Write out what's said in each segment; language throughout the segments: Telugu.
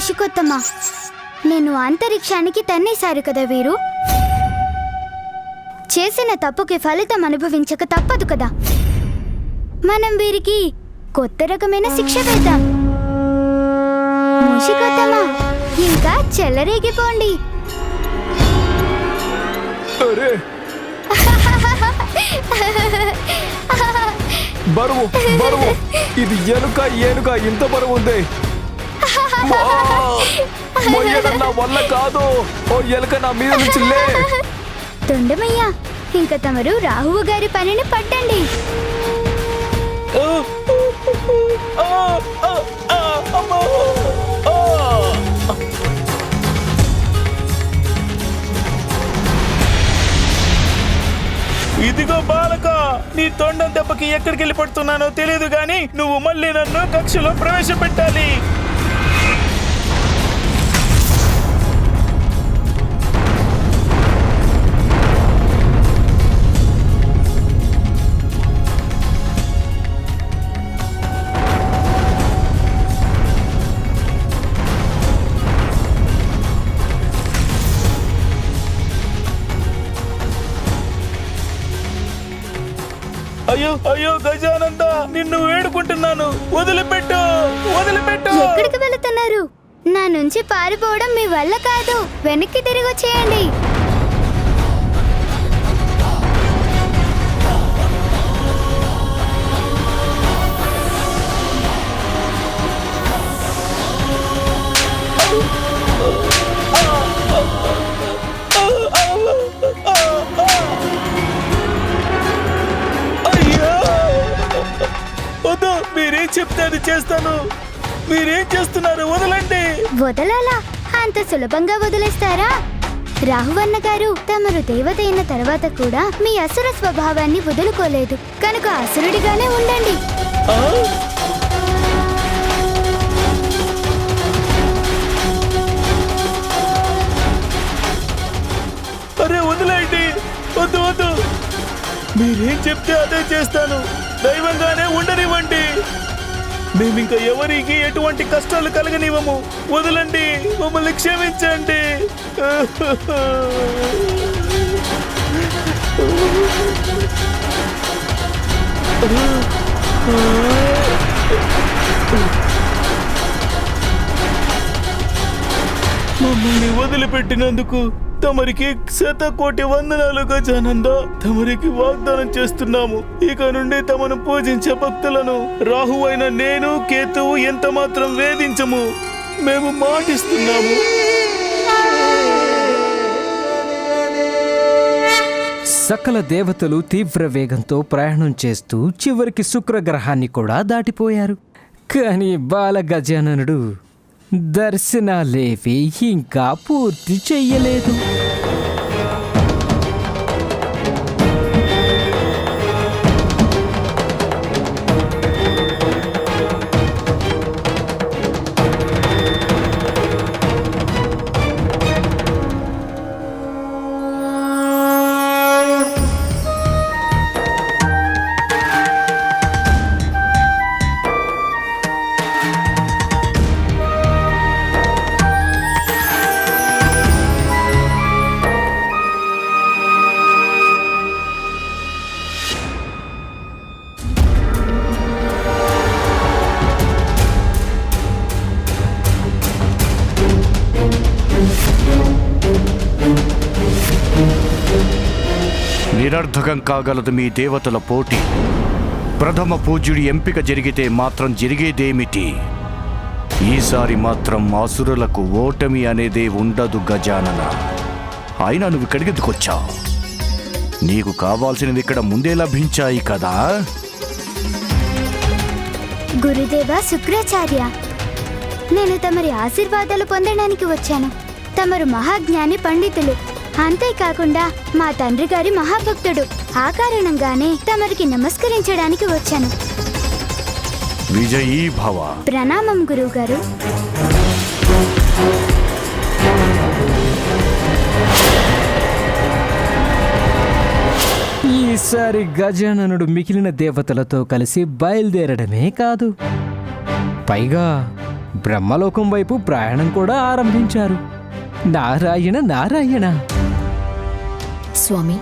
మూషికొత్తమా, నేను అంతరిక్షానికి తన్నేశారు కదా వీరు. చేసిన తప్పుకి ఫలితం అనుభవించక తప్పదు కదా. మనం వీరికి కొత్త రకమైన శిక్ష వేద్దాం. మూషికొత్తమా, ఇంకా చెల్లరేగిపోండి. బరువు బరువు, ఇది ఏనుక ఇంత బరువు ఉంది. మొయ్యడం వల్ల కాదు. ఓ ఎలుక నా మీద నుంచి లే. తొండమయ్యా, ఇంకా తమరు రాహువు గారి పనిని పట్టండి. ఇదిగో బాలక, నీ తొండం దెబ్బకి ఎక్కడికి వెళ్ళి పడుతున్నానో తెలియదు గాని నువ్వు మళ్ళీ నన్ను కక్షలో ప్రవేశపెట్టాలి. అయ్యో అయ్యో గజానంద, నిన్ను వేడుకుంటున్నాను, వదిలిపెట్టు వదిలిపెట్టు. ఎక్కడికి వెళుతున్నారు? నా నుంచి పారిపోవడం మీ వల్ల కాదు. వెనక్కి తిరిగి వచ్చేయండి. వద్దు, మీరేం చెప్తే అది చేస్తాను. మీరేం చేస్తున్నారు? వదలండి. వదలాలా? అంత సులభంగా వదిలేస్తారా? రాహువన్న గారు, తమరు దేవత అయిన తర్వాత కూడా మీ అసుర స్వభావాన్ని వదులుకోలేదు కనుక అసురుడిగానే ఉండండి. అరే వదిలేండి, వద్దు వద్దు. మీరేం చెప్తే అదే చేస్తాను. దైవంగానే ఉండనివ్వండి. మేమింక ఎవరికి ఎటువంటి కష్టాలు కలగనివ్వము. వదలండి, మమ్మల్ని క్షమించండి. మమ్మల్ని వదిలిపెట్టినందుకు తమరికి 100,000,000 వందనాలు గజానంద. తమరికి వాగ్దానం చేస్తున్నాము, ఇక నుండి తమను పూజించే భక్తులను రాహు అయిన నేను, కేతువు ఎంత మాత్రం వేధించము. మేము మాటిస్తున్నాము. సకల దేవతలు తీవ్ర వేగంతో ప్రయాణం చేస్తూ చివరికి శుక్రగ్రహాన్ని కూడా దాటిపోయారు. కానీ బాల గజాననుడు దర్శనాలేవి ఇంకా పూర్తి చెయ్యలేదు. నిరర్థకం కాగలదు మీ దేవతల పోటీ. ప్రథమ పూజ్యుడి ఎంపిక జరిగితే మాత్రం జరిగేదేమిటి? ఈసారి మాత్రం అసురులకు ఓటమి అనేదే ఉండదు గజానన. అయినా నువ్వు ఇక్కడికి ఎందుకొచ్చావు? నీకు కావాల్సినవి ఇక్కడ ముందే లభించాయి కదా. గురుదేవ శుక్రాచార్య, నేను తమరి ఆశీర్వాదాలు పొందడానికి వచ్చాను. తమరు మహాజ్ఞాని పండితులు, అంతేకాకుండా మా తండ్రి గారి మహాభక్తుడు. ఆ కారణంగానే తమరికి నమస్కరించడానికి వచ్చాను. విజయీ భవ. ప్రణామం గురువు గారు. ఈసారి గజాననుడు మిగిలిన దేవతలతో కలిసి బయలుదేరడమే కాదు, పైగా బ్రహ్మలోకం వైపు ప్రయాణం కూడా ఆరంభించారు. నారాయణ నారాయణ. స్వామి,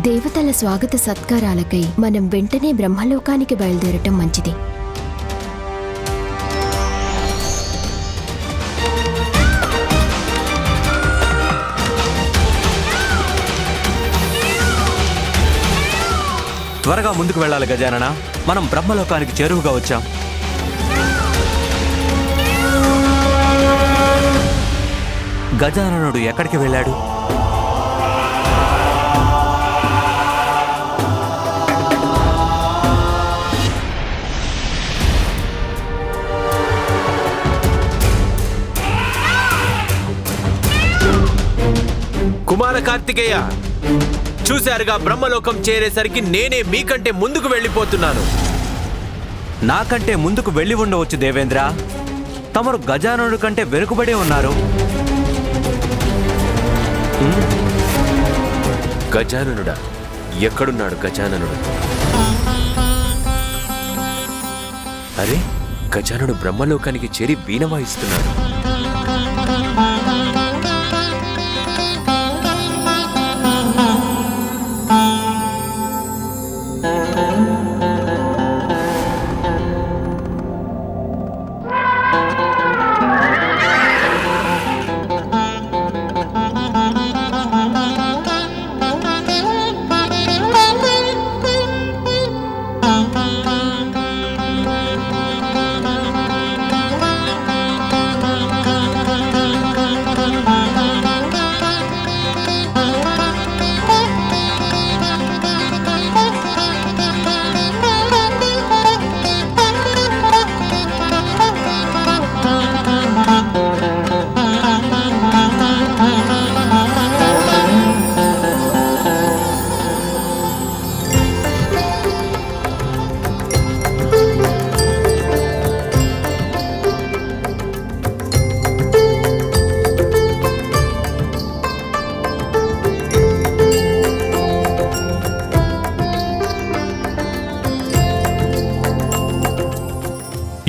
దేవతల స్వాగత సత్కారాలకై మనం వెంటనే బ్రహ్మలోకానికి బయలుదేరటం మంచిది. త్వరగా ముందుకు వెళ్ళాలి గజానన. మనం బ్రహ్మలోకానికి చేరువుగా వచ్చాం. గజాననుడు ఎక్కడికి వెళ్ళాడు? కుమార కార్తికేయ, చూశారుగా, బ్రహ్మలోకం చేరేసరికి నేనే మీకంటే ముందుకు వెళ్ళిపోతున్నాను. నాకంటే ముందుకు వెళ్ళి ఉండవచ్చు దేవేంద్ర. తమరు గజాననుడి కంటే వెనుకబడే ఉన్నారు. గజాననుడా? ఎక్కడున్నాడు గజాననుడు? అరే, గజానుడు బ్రహ్మలోకానికి చేరి వీణ వాయిస్తున్నాడు.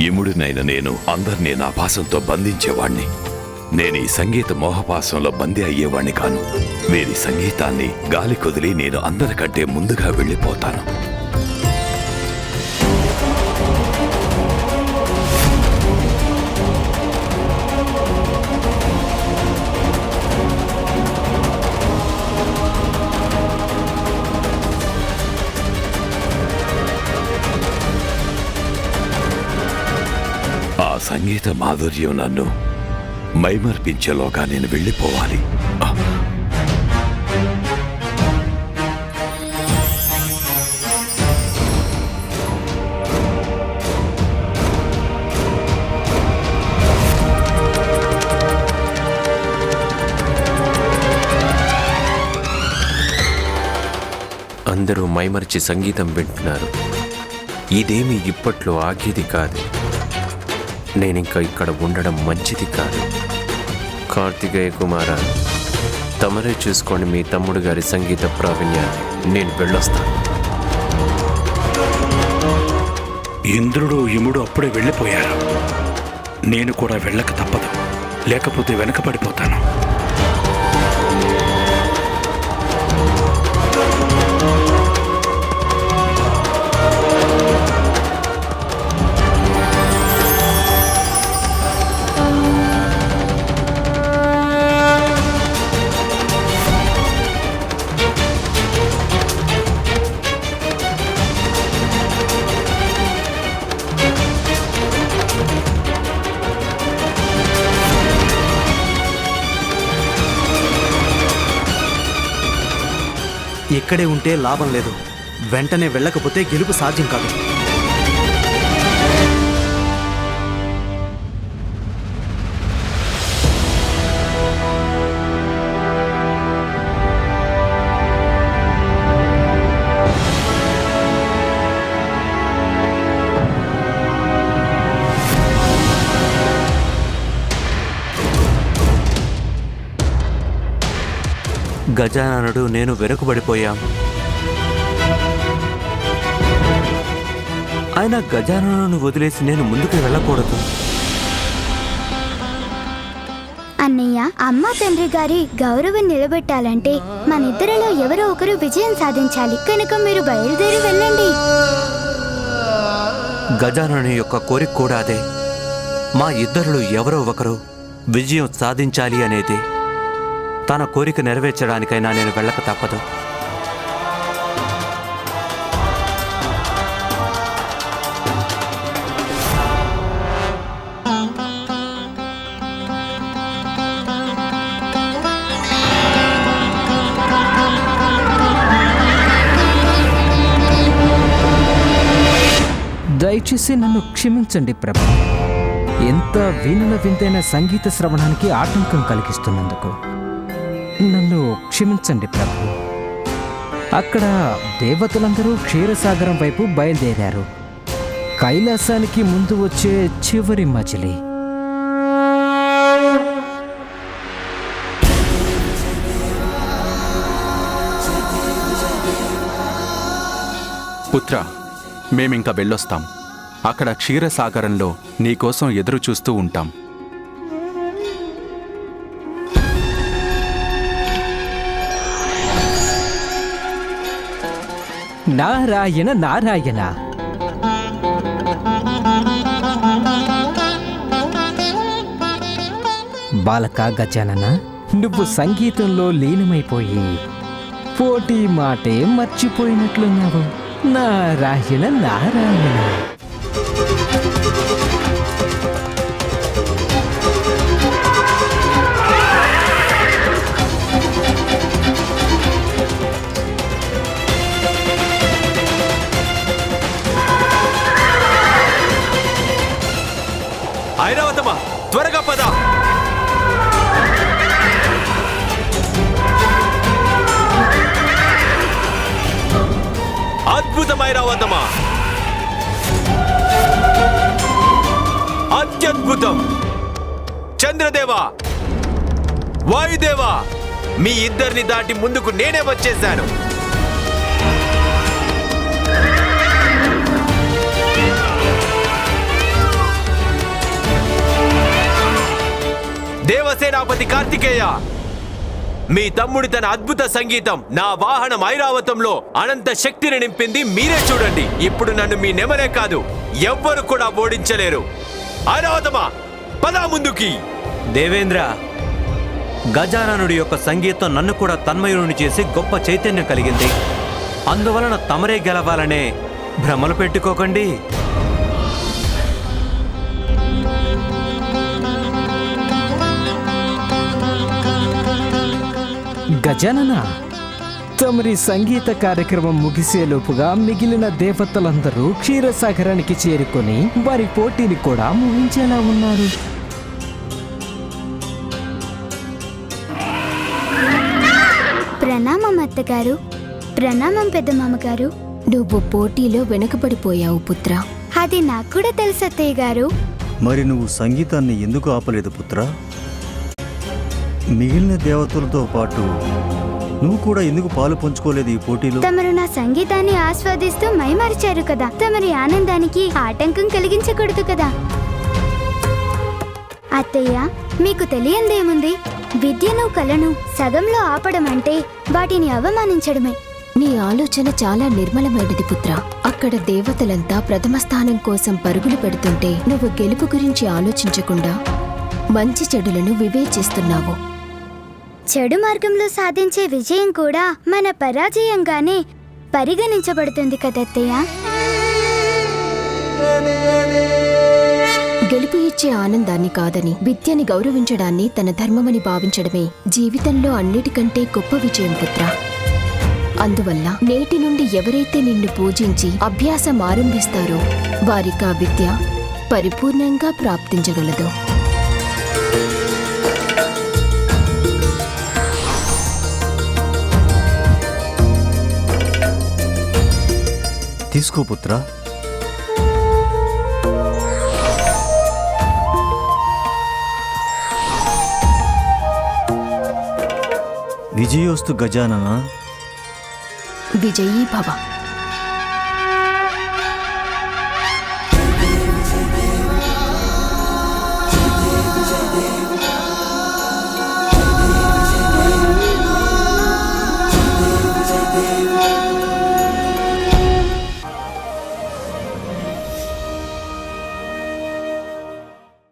యముడినైన నేను అందరినీ నా పాసంతో బంధించేవాణ్ణి. నేను ఈ సంగీత మోహపాసంలో బందీ అయ్యేవాణ్ణి కాను. వీరి సంగీతాన్ని గాలి కొదిలి నేను అందరికంటే ముందుగా వెళ్ళిపోతాను. ఆ సంగీత మాధుర్యం నన్ను మైమర్పించేలోగా నేను వెళ్ళిపోవాలి. అందరూ మైమరిచి సంగీతం వింటున్నారు. ఇదేమి ఇప్పట్లో ఆగేది కాదు. నేనింక ఇక్కడ ఉండడం మంచిది కాదు. కార్తికేయ కుమార, తమరే చూసుకోండి మీ తమ్ముడు గారి సంగీత ప్రావీణ్యాన్ని. నేను వెళ్ళొస్తాను. ఇంద్రుడు యముడు అప్పుడే వెళ్ళిపోయారు. నేను కూడా వెళ్ళక తప్పదు, లేకపోతే వెనకపడిపోతాను. ఇక్కడే ఉంటే లాభం లేదు. వెంటనే వెళ్ళకపోతే గెలుపు సాధ్యం కాదు. గజాననుడు నేను వెనుకబడిపోయాం. అయినా గజాననుని వదిలేసి నేను ముందుకు వెళ్ళకూడదు. అన్నయ్య, అమ్మ తండ్రి గారి గౌరవం నిలబెట్టాలంటే మనిద్దరిలో ఎవరో ఒకరు విజయం సాధించాలి. కనుక మీరు బయలుదేరి వెళ్ళండి. గజాననుని యొక్క కోరిక కూడా అదే. మా ఇద్దరిలో ఎవరో ఒకరు విజయం సాధించాలి అనేది. తన కోరిక నెరవేర్చడానికైనా నేను వెళ్ళక తప్పదు. దయచేసి నన్ను క్షమించండి ప్రభు. ఎంత వీణుల వింతైన సంగీత శ్రవణానికి ఆటంకం కలిగిస్తున్నందుకు నన్ను క్షమించండి ప్రభు. అక్కడ దేవతలందరూ క్షీరసాగరం వైపు బయలుదేరారు. కైలాసానికి ముందు వచ్చే చివరి మజిలీ. పుత్ర, మేమింక వెళ్ళొస్తాం. అక్కడ క్షీరసాగరంలో నీకోసం ఎదురు చూస్తూ ఉంటాం. నారాయణ నారాయణ. బాలక గజానన, నువ్వు సంగీతంలో లీనమైపోయి పోటీ మాటే మర్చిపోయినట్లున్నావు. నారాయణ నారాయణ. ఐరావతమా, త్వరగా పద. అద్భుతం ఐరావతమా, అత్యద్భుతం. చంద్రదేవా, వాయుదేవా, మీ ఇద్దరిని దాటి ముందుకు నేనే వచ్చేశాను. దేవసేనాపతి కార్తికేయ, మీ తమ్ముడి తన అద్భుత సంగీతం నా వాహనం ఐరావతంలో అనంత శక్తిని నింపింది. మీరే చూడండి. ఇప్పుడు నన్ను మీ నెమరే కాదు, ఎవ్వరు కూడా ఓడించలేరు. ఐరావతమా, పదా ముందుకి. దేవేంద్ర, గజాననుడి యొక్క సంగీతం నన్ను కూడా తన్మయుని చేసి గొప్ప చైతన్యం కలిగింది. అందువలన తమరే గెలవాలనే భ్రమలు పెట్టుకోకండి. గజానన, తమరి సంగీత కార్యక్రమం ముగిసేలోపుగా మిగిలిన దేవతలందరూ క్షీరసాగరానికి చేరుకొని వారి పోటీని కూడా ముగించేలా ఉన్నారు. ప్రణామం అత్తగారు. ప్రణామం పెద్ద మామగారు. నువ్వు పోటీలో వెనుకబడిపోయావు పుత్ర. అది నాకు కూడా తెలుసు అత్తయ్య గారు. మరి నువ్వు సంగీతాన్ని ఎందుకు ఆపలేదు పుత్ర? మిగిలిన దేవతలతో పాటు నువ్వు కూడా ఎందుకు పాలు పంచుకోలేదు ఈ పోటీలో? తమరు నా సంగీతాన్ని ఆస్వాదిస్తూ మైమరిచారు కదా. తమరి ఆనందానికి ఆటంకం కలిగించకూడదు కదా. అత్తయ్య, మీకు తెలియందేముంది? విద్యను కళను సగంలో ఆపడం అంటే వాటిని అవమానించడమే. నీ ఆలోచన చాలా నిర్మలమైనది పుత్ర. అక్కడ దేవతలంతా ప్రథమ స్థానం కోసం పరుగులు పెడుతుంటే నువ్వు గెలుపు గురించి ఆలోచించకుండా మంచి చెడులను వివేచిస్తున్నావు. చెడు మార్గంలో సాధించే విజయం కూడా మన పరాజయంగానే పరిగణించబడుతుంది కదత్తయ్య. గెలుపు ఇచ్చే ఆనందాన్ని కాదని, విద్యని గౌరవించడాన్ని తన ధర్మమని భావించడమే జీవితంలో అన్నిటికంటే గొప్ప విజయం పుత్ర. అందువల్ల నేటి నుండి ఎవరైతే నిన్ను పూజించి అభ్యాసం ఆరంభిస్తారో వారికి ఆ విద్య పరిపూర్ణంగా ప్రాప్తించగలదు. తీసుకో పుత్ర. విజయోస్తు గజానన. విజయీ భవ.